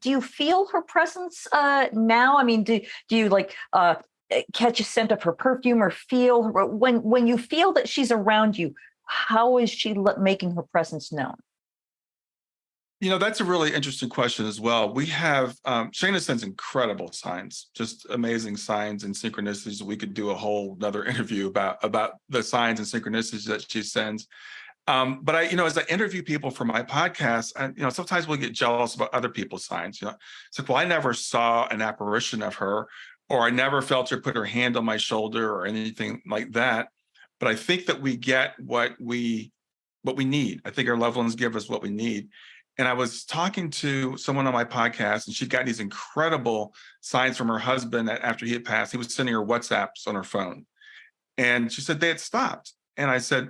do you feel her presence now? I mean, do you like catch a scent of her perfume or feel her, when you feel that she's around you? How is she making her presence known? That's a really interesting question as well. We have Shayna sends incredible signs, just amazing signs and synchronicities. We could do a whole another interview about the signs and synchronicities that she sends. But as I interview people for my podcast, sometimes we'll get jealous about other people's signs. It's like, well, I never saw an apparition of her, or I never felt her put her hand on my shoulder or anything like that. But I think that we get what we need. I think our loved ones give us what we need. And I was talking to someone on my podcast, and she'd gotten these incredible signs from her husband that after he had passed, he was sending her WhatsApps on her phone. And she said they had stopped. And I said,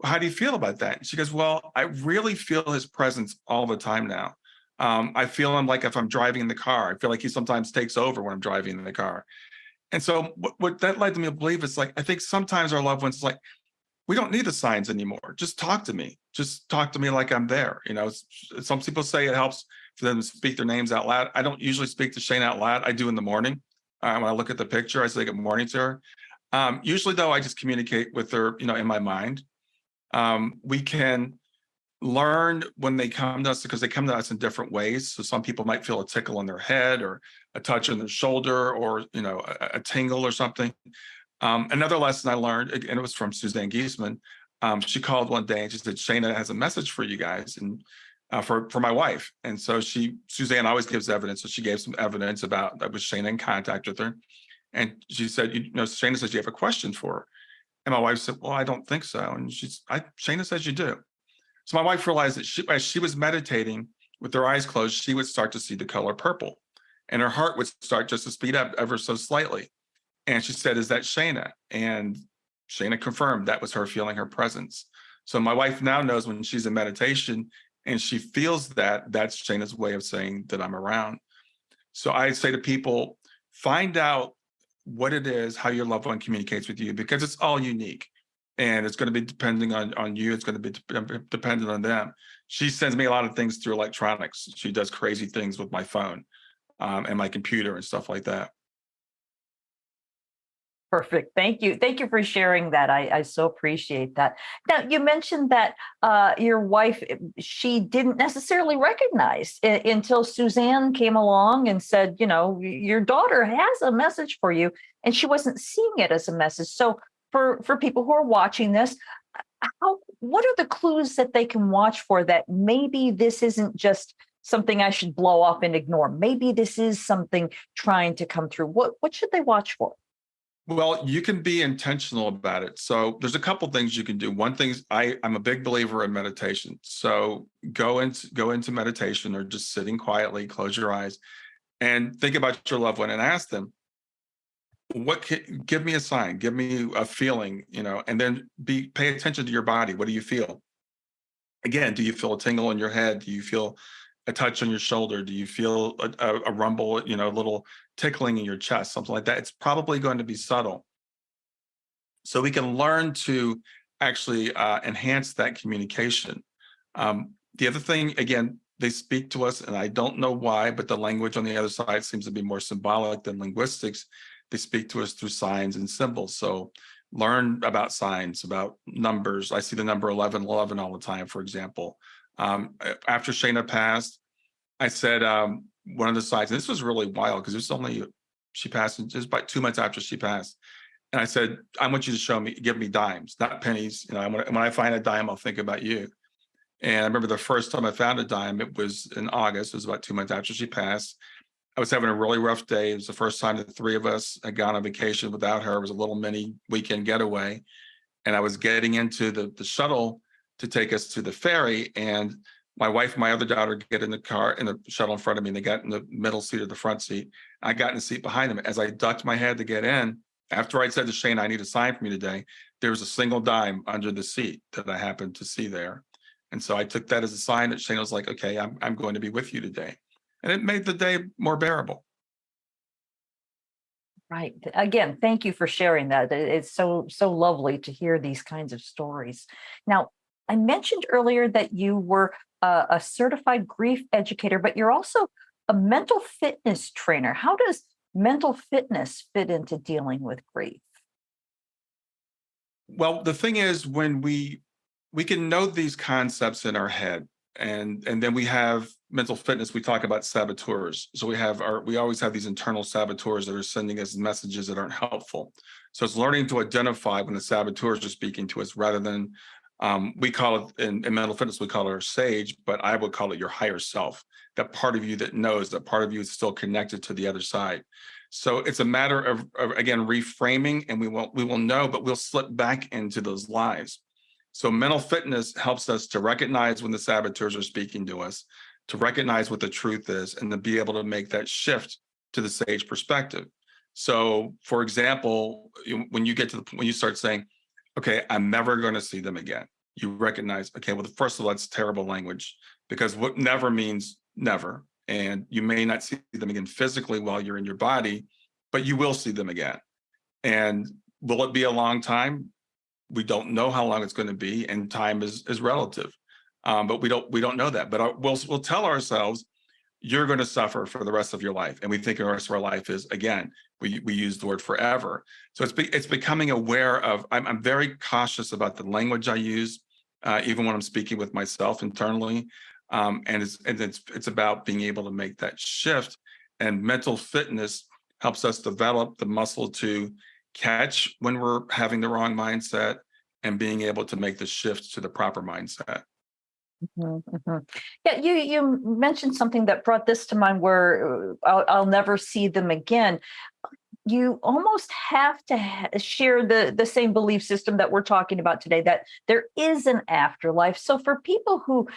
well, how do you feel about that? And she goes, well, I really feel his presence all the time now. I feel him like if I'm driving in the car. I feel like he sometimes takes over when I'm driving in the car. And so what that led me to believe is like, I think sometimes our loved ones is like, we don't need the signs anymore. Just talk to me. Just talk to me like I'm there. Some people say it helps for them to speak their names out loud. I don't usually speak to Shane out loud. I do in the morning. When I look at the picture, I say good morning to her. Usually, though, I just communicate with her, in my mind. We can learn when they come to us, because they come to us in different ways. So some people might feel a tickle on their head, or a touch on their shoulder, or a tingle or something. Another lesson I learned, and it was from Suzanne Giesman. She called one day and she said, Shayna has a message for you guys, and for my wife. And so Suzanne always gives evidence. So she gave some evidence about that was Shayna in contact with her. And she said, Shayna says you have a question for her. And my wife said, well, I don't think so. And Shayna says you do. So my wife realized that as she was meditating with her eyes closed, she would start to see the color purple, and her heart would start just to speed up ever so slightly. And she said, is that Shayna? And Shayna confirmed that was her feeling her presence. So my wife now knows when she's in meditation and she feels that, that's Shayna's way of saying that I'm around. So I say to people, find out what it is, how your loved one communicates with you, because it's all unique. And it's going to be depending on you. It's going to be dependent on them. She sends me a lot of things through electronics. She does crazy things with my phone and my computer and stuff like that. Perfect. Thank you. Thank you for sharing that. I so appreciate that. Now, you mentioned that your wife, she didn't necessarily recognize it until Suzanne came along and said, your daughter has a message for you, and she wasn't seeing it as a message. So for people who are watching this, what are the clues that they can watch for that maybe this isn't just something I should blow off and ignore? Maybe this is something trying to come through. What should they watch for? Well, you can be intentional about it. So there's a couple things you can do. One thing is I'm a big believer in meditation. So go into meditation, or just sitting quietly, close your eyes, and think about your loved one and ask them, give me a sign, give me a feeling, and then pay attention to your body. What do you feel? Again, do you feel a tingle in your head? Do you feel a touch on your shoulder? Do you feel a rumble, a little tickling in your chest, something like that? It's probably going to be subtle. So we can learn to actually enhance that communication. The other thing, again, they speak to us, and I don't know why, but the language on the other side seems to be more symbolic than linguistics. They speak to us through signs and symbols. So learn about signs, about numbers. I see the number 1111 all the time, for example. After Shayna passed, I said one of the signs, and this was really wild because she passed just about 2 months after she passed. And I said, I want you to give me dimes, not pennies. When I find a dime, I'll think about you. And I remember the first time I found a dime, it was in August. It was about 2 months after she passed. I was having a really rough day. It was the first time that the three of us had gone on vacation without her. It was a little mini weekend getaway. And I was getting into the shuttle to take us to the ferry. And my wife and my other daughter get in the car, in the shuttle in front of me, and they got in the middle seat or the front seat. I got in the seat behind them. As I ducked my head to get in, after I'd said to Shane, I need a sign for me today, there was a single dime under the seat that I happened to see there. And so I took that as a sign that Shane was like, okay, I'm going to be with you today. And it made the day more bearable. Right. Again, thank you for sharing that. It's so lovely to hear these kinds of stories. Now, I mentioned earlier that you were a certified grief educator, but you're also a mental fitness trainer. How does mental fitness fit into dealing with grief? Well, the thing is, when we can know these concepts in our head, and then we have mental fitness. We talk about saboteurs. So we always have these internal saboteurs that are sending us messages that aren't helpful. So it's learning to identify when the saboteurs are speaking to us, rather than we call it in mental fitness, we call it our sage, but I would call it your higher self, that part of you that knows, that part of you is still connected to the other side. So it's a matter of again reframing, and we will know, but we'll slip back into those lies. So mental fitness helps us to recognize when the saboteurs are speaking to us, to recognize what the truth is, and to be able to make that shift to the sage perspective. So, for example, when you get to when you start saying, "Okay, I'm never going to see them again," you recognize, okay, well, first of all, that's terrible language, because what never means never, and you may not see them again physically while you're in your body, but you will see them again. And will it be a long time? We don't know how long it's going to be, and time is relative. But we don't know that. But we'll tell ourselves, you're going to suffer for the rest of your life, and we think the rest of our life is, again, we use the word forever. So it's becoming aware of. I'm very cautious about the language I use, even when I'm speaking with myself internally, and it's about being able to make that shift. And mental fitness helps us develop the muscle to catch when we're having the wrong mindset, and being able to make the shift to the proper mindset. Mhm, mhm. Yeah, you mentioned something that brought this to mind, where I'll never see them again. You almost have to share the same belief system that we're talking about today, that there is an afterlife. So for people who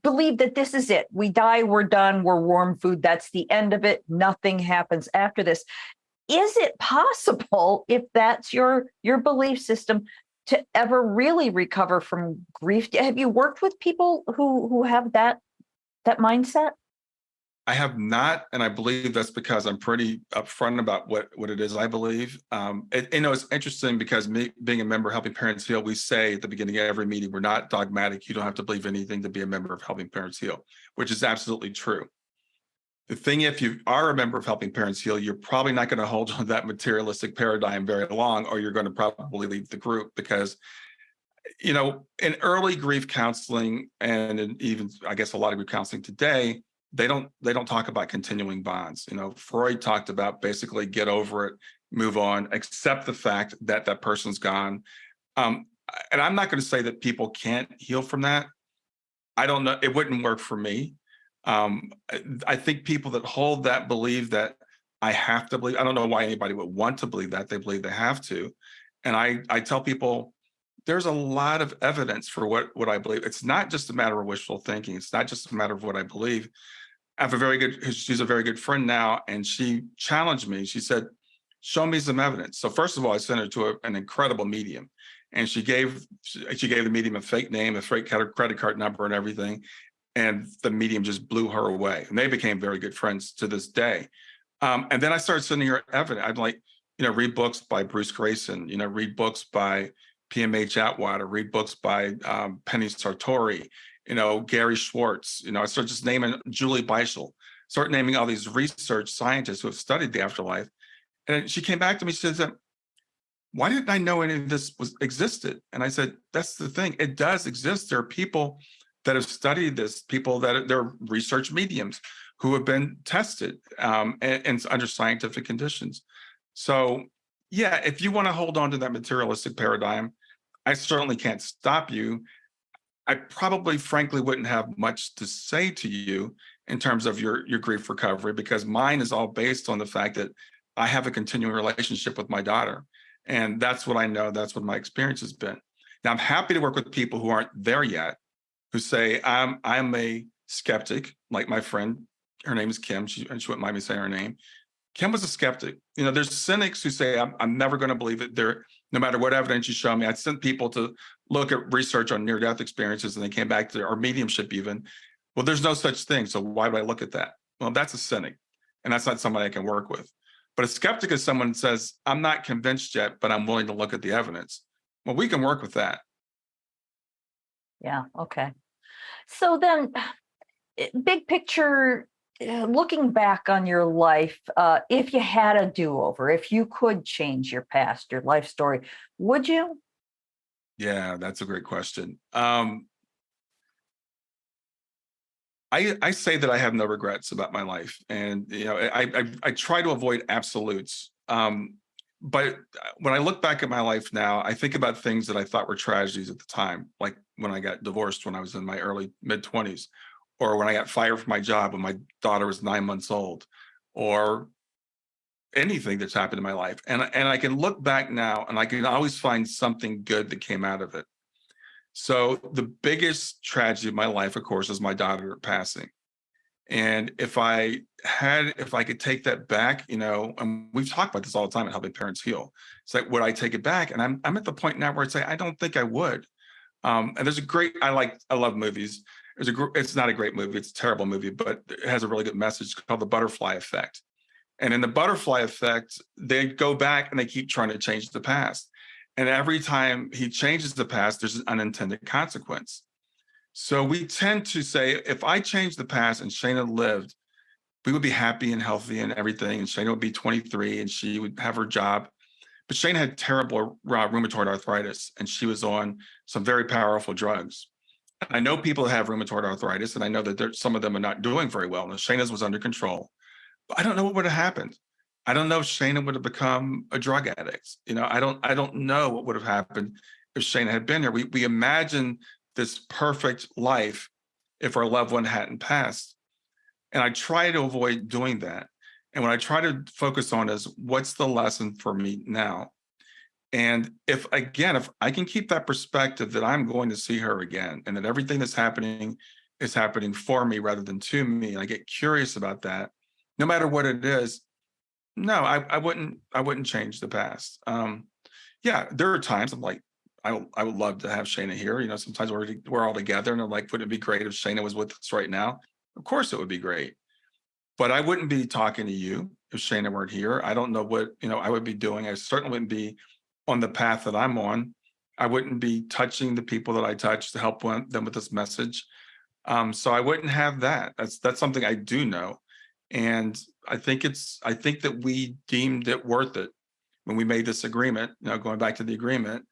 believe that this is it, we die, we're done, we're warm food, that's the end of it, nothing happens after this. Is it possible, if that's your belief system, to ever really recover from grief? Have you worked with people who have that mindset? I have not, and I believe that's because I'm pretty upfront about what it is I believe. It's interesting, because me being a member of Helping Parents Heal, we say at the beginning of every meeting, we're not dogmatic. You don't have to believe anything to be a member of Helping Parents Heal, which is absolutely true. The thing, if you are a member of Helping Parents Heal, you're probably not going to hold on to that materialistic paradigm very long, or you're going to probably leave the group, because in early grief counseling, and even I guess a lot of grief counseling today, they don't talk about continuing bonds. Freud talked about basically get over it, move on, accept the fact that that person's gone. Um, and I'm not going to say that people can't heal from that. I don't know. It wouldn't work for me. I think people that hold that believe that I have to believe. I don't know why anybody would want to believe that. They believe they have to. And I tell people, there's a lot of evidence for what I believe. It's not just a matter of wishful thinking. It's not just a matter of what I believe. She's a very good friend now, and she challenged me. She said, show me some evidence. So first of all, I sent her to an incredible medium, and she gave the medium a fake name, a fake credit card number, and everything. And the medium just blew her away. And they became very good friends to this day. And then I started sending her evidence. I'd like, read books by Bruce Grayson, read books by PMH Atwater, read books by Penny Sartori, Gary Schwartz. I started just naming Julie Beischel, start naming all these research scientists who have studied the afterlife. And she came back to me, she said, why didn't I know any of this existed? And I said, that's the thing. It does exist. There are people that have studied this, people that they're research mediums who have been tested and under scientific conditions. So, yeah, if you want to hold on to that materialistic paradigm, I certainly can't stop you. I probably, frankly, wouldn't have much to say to you in terms of your grief recovery, because mine is all based on the fact that I have a continuing relationship with my daughter. And that's what I know. That's what my experience has been. Now, I'm happy to work with people who aren't there yet, who say, I'm a skeptic, like my friend. Her name is Kim. She wouldn't mind me saying her name. Kim was a skeptic. There's cynics who say, I'm never going to believe it. No matter what evidence you show me. I sent people to look at research on near-death experiences, and they came back to our mediumship even. Well, there's no such thing. So why would I look at that? Well, that's a cynic, and that's not somebody I can work with. But a skeptic is someone who says, I'm not convinced yet, but I'm willing to look at the evidence. Well, we can work with that. Yeah. Okay. So then, big picture, looking back on your life, if you had a do-over, if you could change your past, your life story, would you? Yeah, that's a great question. I say that I have no regrets about my life, and I try to avoid absolutes. But when I look back at my life now, I think about things that I thought were tragedies at the time, like when I got divorced when I was in my early mid-20s, or when I got fired from my job when my daughter was 9 months old, or anything that's happened in my life. And I can look back now and I can always find something good that came out of it. So the biggest tragedy of my life, of course, is my daughter passing. And if I could take that back, and we've talked about this all the time and helping parents heal. It's like, would I take it back? And I'm at the point now where I'd say, I don't think I would. And there's a great, I love movies. It's not a great movie, it's a terrible movie, but it has a really good message called The Butterfly Effect. And in The Butterfly Effect, they go back and they keep trying to change the past. And every time he changes the past, there's an unintended consequence. So we tend to say, if I change the past and Shayna lived, we would be happy and healthy and everything. And Shayna would be 23 and she would have her job. But Shayna had terrible rheumatoid arthritis and she was on some very powerful drugs. I know people that have rheumatoid arthritis, and I know that some of them are not doing very well. And Shayna's was under control. But I don't know what would have happened. I don't know if Shayna would have become a drug addict. I don't know what would have happened if Shayna had been here. We imagine this perfect life if our loved one hadn't passed. And I try to avoid doing that. And what I try to focus on is, what's the lesson for me now? And if I can keep that perspective that I'm going to see her again and that everything that's happening is happening for me rather than to me, and I get curious about that, no matter what it is, no, I wouldn't change the past. Yeah, there are times I'm like, I would love to have Shayna here. Sometimes we're all together and I'm like, wouldn't it be great if Shayna was with us right now? Of course it would be great. But I wouldn't be talking to you if Shayna weren't here. I don't know what, I would be doing. I certainly wouldn't be on the path that I'm on. I wouldn't be touching the people that I touch to help them with this message. So I wouldn't have that. That's something I do know. And I think that we deemed it worth it when we made this agreement, going back to the agreement,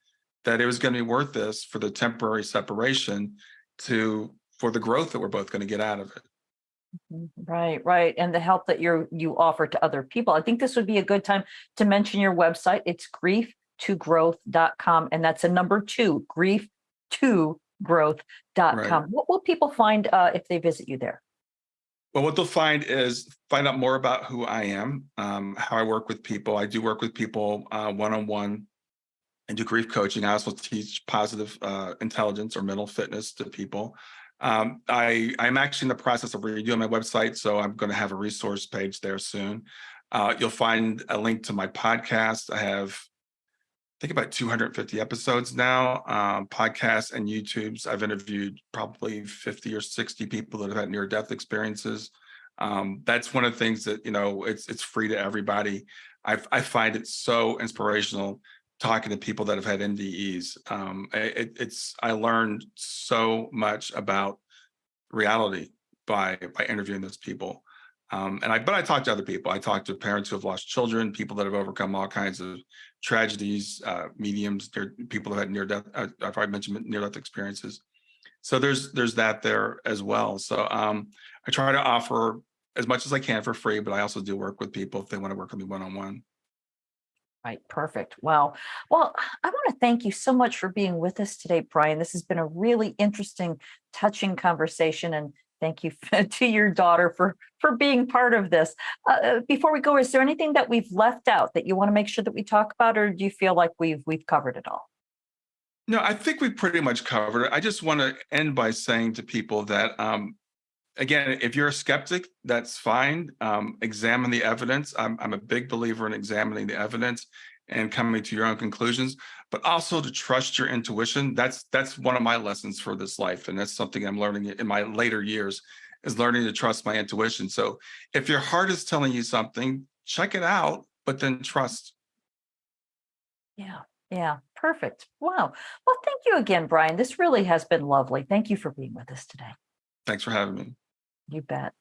that it was going to be worth this for the temporary separation for the growth that we're both going to get out of it. Right, right. And the help that you offer to other people. I think this would be a good time to mention your website. It's grief2growth.com. And that's a number 2, grief2growth.com. Right. What will people find if they visit you there? Well, what they'll find out more about who I am, how I work with people. I do work with people one-on-one and do grief coaching. I also teach positive intelligence or mental fitness to people. I'm actually in the process of redoing my website, so I'm going to have a resource page there soon. You'll find a link to my podcast. I have, I think, about 250 episodes now, podcasts and YouTubes. I've interviewed probably 50 or 60 people that have had near-death experiences. That's one of the things that, it's free to everybody. I find it so inspirational talking to people that have had NDEs. I learned so much about reality by interviewing those people. But I talk to other people. I talk to parents who have lost children, people that have overcome all kinds of tragedies, mediums, people that had near-death. I've already mentioned near-death experiences. So there's that there as well. So I try to offer as much as I can for free, but I also do work with people if they want to work with me one-on-one. Right. Perfect. Wow. Well, I want to thank you so much for being with us today, Brian. This has been a really interesting, touching conversation. And thank you to your daughter for being part of this. Before we go, is there anything that we've left out that you want to make sure that we talk about, or do you feel like we've covered it all? No, I think we pretty much covered it. I just want to end by saying to people that, again, if you're a skeptic, that's fine. Examine the evidence. I'm a big believer in examining the evidence and coming to your own conclusions, but also to trust your intuition. That's one of my lessons for this life, and that's something I'm learning in my later years, is learning to trust my intuition. So if your heart is telling you something, check it out, but then trust. Yeah. Yeah. Perfect. Wow. Well, thank you again, Brian. This really has been lovely. Thank you for being with us today. Thanks for having me. You bet.